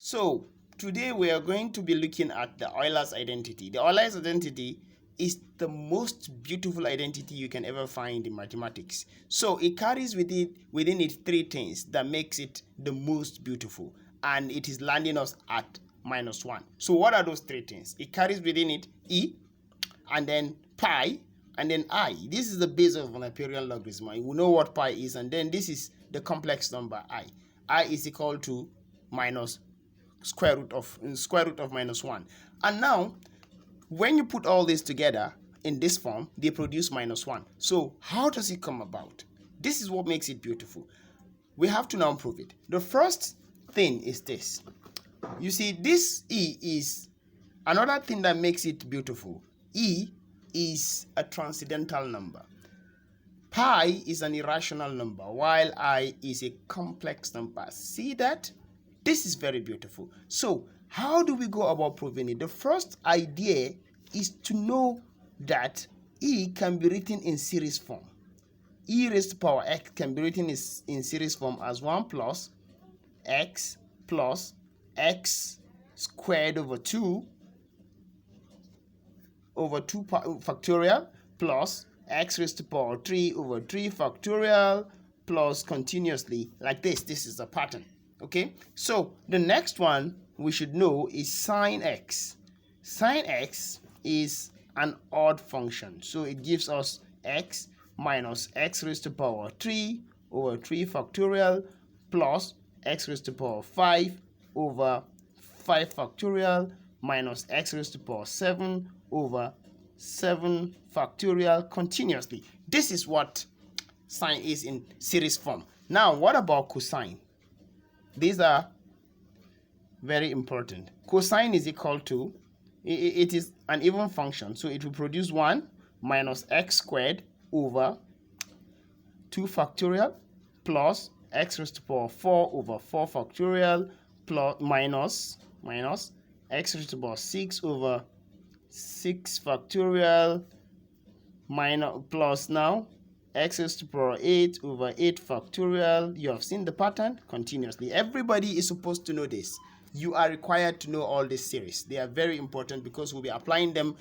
So today we are going to be looking at the Euler's identity. The Euler's identity is the most beautiful identity you can ever find in mathematics. So it carries within it three things that makes it the most beautiful, and it is landing us at -1. So what are those three things? It carries within it e, and then pi, and then I. This is the base of an imperial logarithm. We know what pi is, and then this is the complex number I. I is equal to minus square root of -1. And now when you put all this together in this form, they produce -1. So how does it come about? This is what makes it beautiful. We have to now prove it. The first thing is this. You see, this E is another thing that makes it beautiful. E is a transcendental number. Pi is an irrational number, while I is a complex number. See that? This is very beautiful. So how do we go about proving it? The first idea is to know that E can be written in series form. E raised to power x can be written in series form as 1 plus x squared over 2 factorial plus x raised to power 3 over 3 factorial plus continuously like this. This is the pattern. Okay, so the next one we should know is sine x. Sine x is an odd function, so it gives us x minus x raised to power 3 over 3 factorial plus x raised to power 5 over 5 factorial minus x raised to power 7 over 7 factorial continuously. This is what sine is in series form. Now, what about cosine? These are very important. Cosine is equal to, it is an even function, so it will produce 1 minus x squared over 2 factorial plus x raised to power 4 over 4 factorial plus minus x raised to power 6 over 6 factorial minus plus now x raised to power 8 over 8 factorial. You have seen the pattern continuously. Everybody is supposed to know this. You are required to know all this series. They are very important because we'll be applying them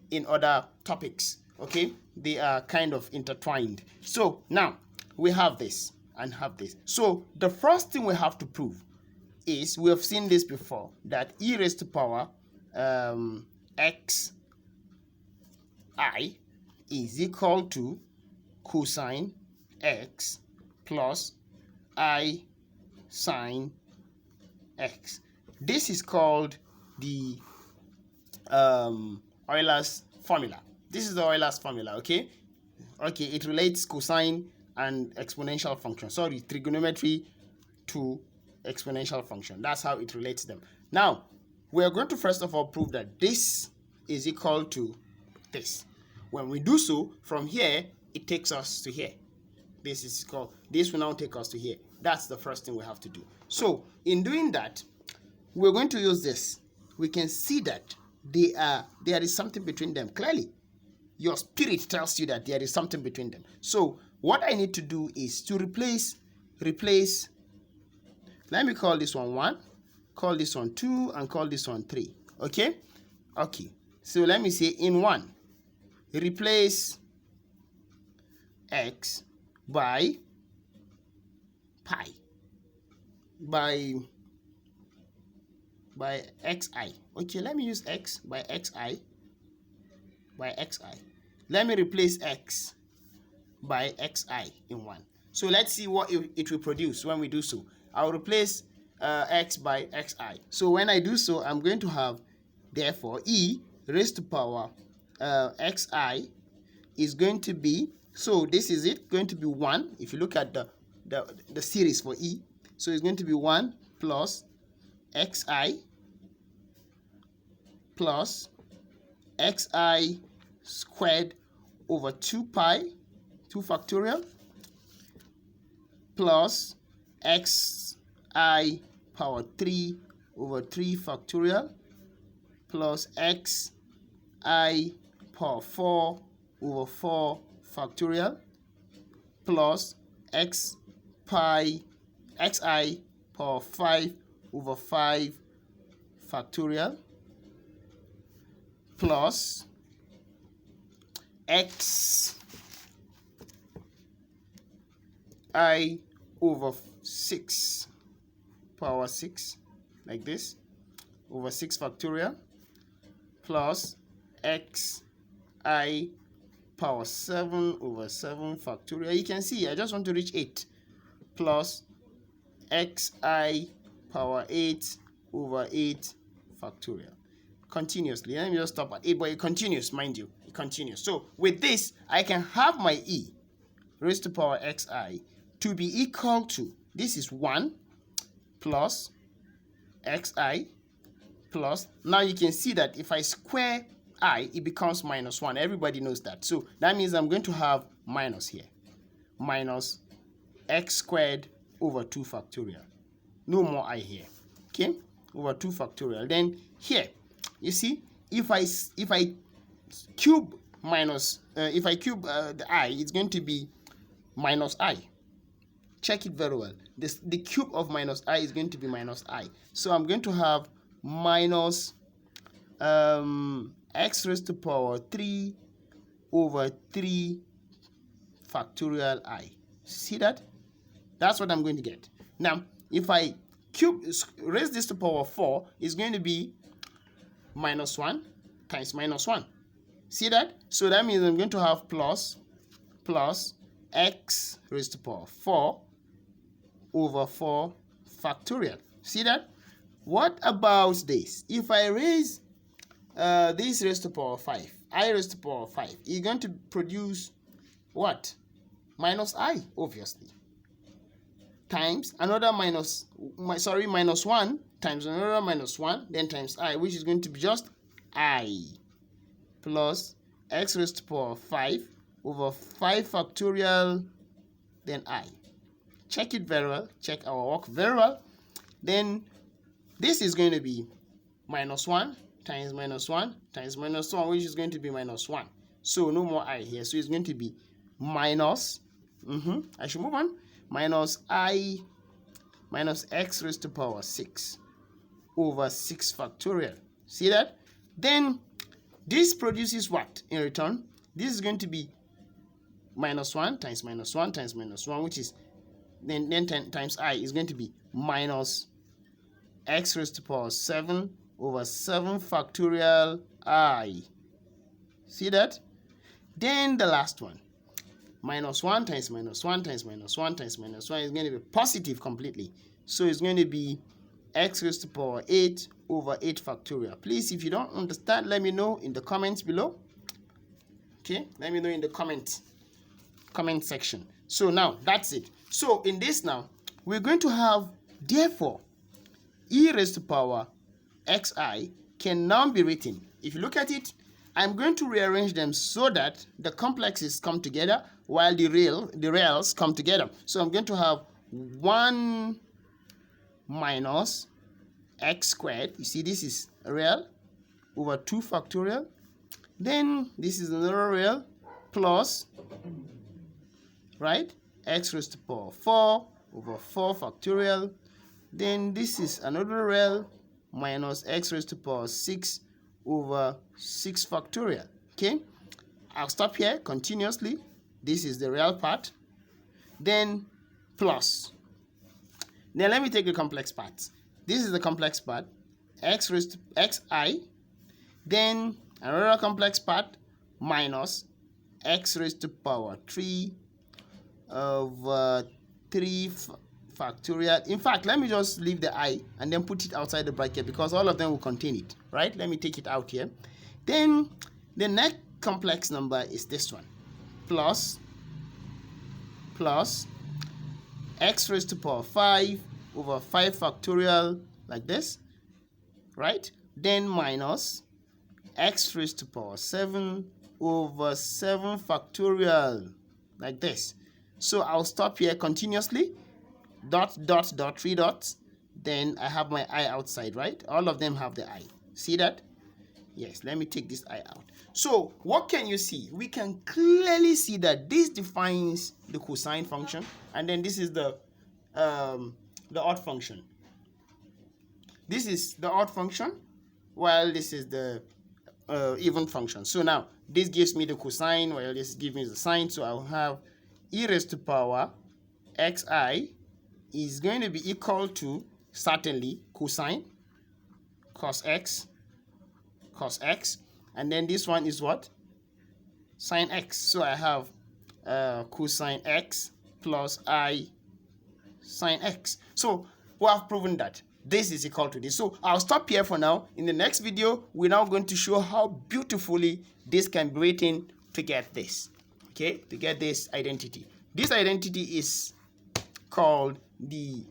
in other topics. Okay, they are kind of intertwined. So now we have this and have this. So the first thing we have to prove is, we have seen this before, that e raised to power x I is equal to cosine x plus I sine x. This is called the Euler's formula. This is the Euler's formula. Okay, it relates cosine and exponential function. Sorry, trigonometry to exponential function. That's how it relates them. Now we are going to first of all prove that this is equal to this. When we do so, from here it takes us to here. This will now take us to here. That's the first thing we have to do. So in doing that, we're going to use this. We can see that there is something between them. Clearly, your spirit tells you that there is something between them. So what I need to do is to replace. Let me call this one 1, call this one 2, and call this one 3. Okay. So let me say in 1, replace x by pi by xi. Okay, let me use x by xi. Let me replace x by xi in 1. So let's see what it will produce when we do so. I'll replace x by xi. So when I do so, I'm going to have, therefore, e raised to power xi is going to be, so this is it, going to be 1. If you look at the series for e, so it's going to be 1 plus xi plus xi squared over 2 pi, 2 factorial, plus xi power 3 over 3 factorial, plus xi power 4 over 4 factorial, plus xi power 5 over 5 factorial plus x I over 6 power 6, like this, over 6 factorial plus x I power 7 over 7 factorial. You can see I just want to reach 8 plus xi power 8 over 8 factorial continuously. Let me just stop at 8, but it continues, mind you, it continues. So with this, I can have my e raised to power xi to be equal to, this is 1 plus xi plus, now you can see that if I square I, it becomes minus 1. Everybody knows that. So that means I'm going to have minus here, minus x squared over 2 factorial. No more I here, okay, over 2 factorial. Then here, you see, if I cube minus, the I, it's going to be minus I. Check it very well. The cube of minus I is going to be minus I. So I'm going to have minus x raised to power 3 over 3 factorial I. See that? That's what I'm going to get. Now, if I raise this to power 4, it's going to be minus 1 times minus 1. See that? So that means I'm going to have plus x raised to power 4 over 4 factorial. See that? What about this? If I raise this raised to power 5, I raised to power 5, you're going to produce what? Minus I, obviously, times another minus 1 times another minus 1, then times I, which is going to be just I plus x raised to power 5 over 5 factorial, then I. Check it very well. Check our work very well. Then this is going to be minus 1 times minus 1 times minus 1, which is going to be minus 1. So no more I here. So it's going to be minus, I should move on, minus I minus x raised to power 6 over 6 factorial. See that? Then this produces what in return? This is going to be minus 1 times minus 1 times minus 1, which is then 10 times I is going to be minus x raised to power 7 over 7 factorial I. See that? Then the last one, minus 1 times minus 1 times minus 1 times minus 1 is going to be positive completely. So it's going to be x raised to power 8 over 8 factorial. Please, if you don't understand, let me know in the comments below. Okay, let me know in the comment section. So now that's it. So in this now, we're going to have, therefore, e raised to power xi can now be written. If you look at it, I'm going to rearrange them so that the complexes come together while the reals come together. So I'm going to have 1 minus x squared. You see, this is a real over 2 factorial. Then this is another real plus, right, x raised to power 4 over 4 factorial. Then this is another real minus x raised to power 6 over 6 factorial. Okay, I'll stop here continuously. This is the real part. Then plus. Then let me take the complex parts. This is the complex part, x raised to xi. Then another complex part minus x raised to power 3 over 3 factorial. In fact, let me just leave the I and then put it outside the bracket because all of them will contain it, right? Let me take it out here. Then the next complex number is this one, plus x raised to power 5 over 5 factorial, like this, right? Then minus x raised to power 7 over 7 factorial, like this. So I'll stop here continuously, dot, 3 dots. Then I have my I outside, right? All of them have the I. See that? Yes, let me take this I out. So what can you see? We can clearly see that this defines the cosine function, and then this is the odd function. this is the odd function, while this is the even function. So now this gives me the cosine, while this gives me the sine. So I'll have e raised to power xi is going to be equal to certainly cosine cos x, and then this one is what? Sine x. So I have cosine x plus I sine x. So we have proven that this is equal to this. So I'll stop here for now. In the next video, we're now going to show how beautifully this can be written to get this. Okay, to get this identity. This identity is called the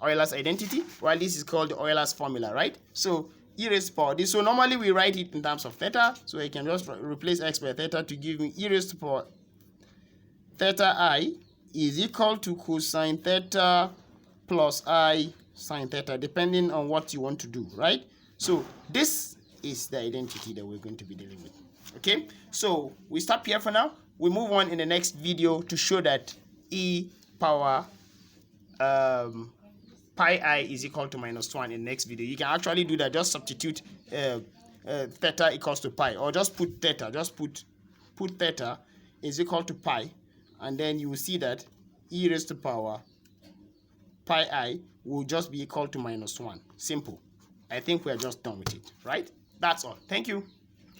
Euler's identity, while this is called the Euler's formula, right? So e raised to power this. So normally we write it in terms of theta. So I can just replace x by theta to give me e raised to power theta I is equal to cosine theta plus I sine theta, depending on what you want to do, right? So this is the identity that we're going to be dealing with. Okay, so we stop here for now. We move on in the next video to show that e power pi I is equal to -1 in the next video. You can actually do that. Just substitute theta equals to pi, or just put theta. Just put theta is equal to pi, and then you will see that e raised to power pi I will just be equal to -1. Simple. I think we are just done with it, right? That's all. Thank you.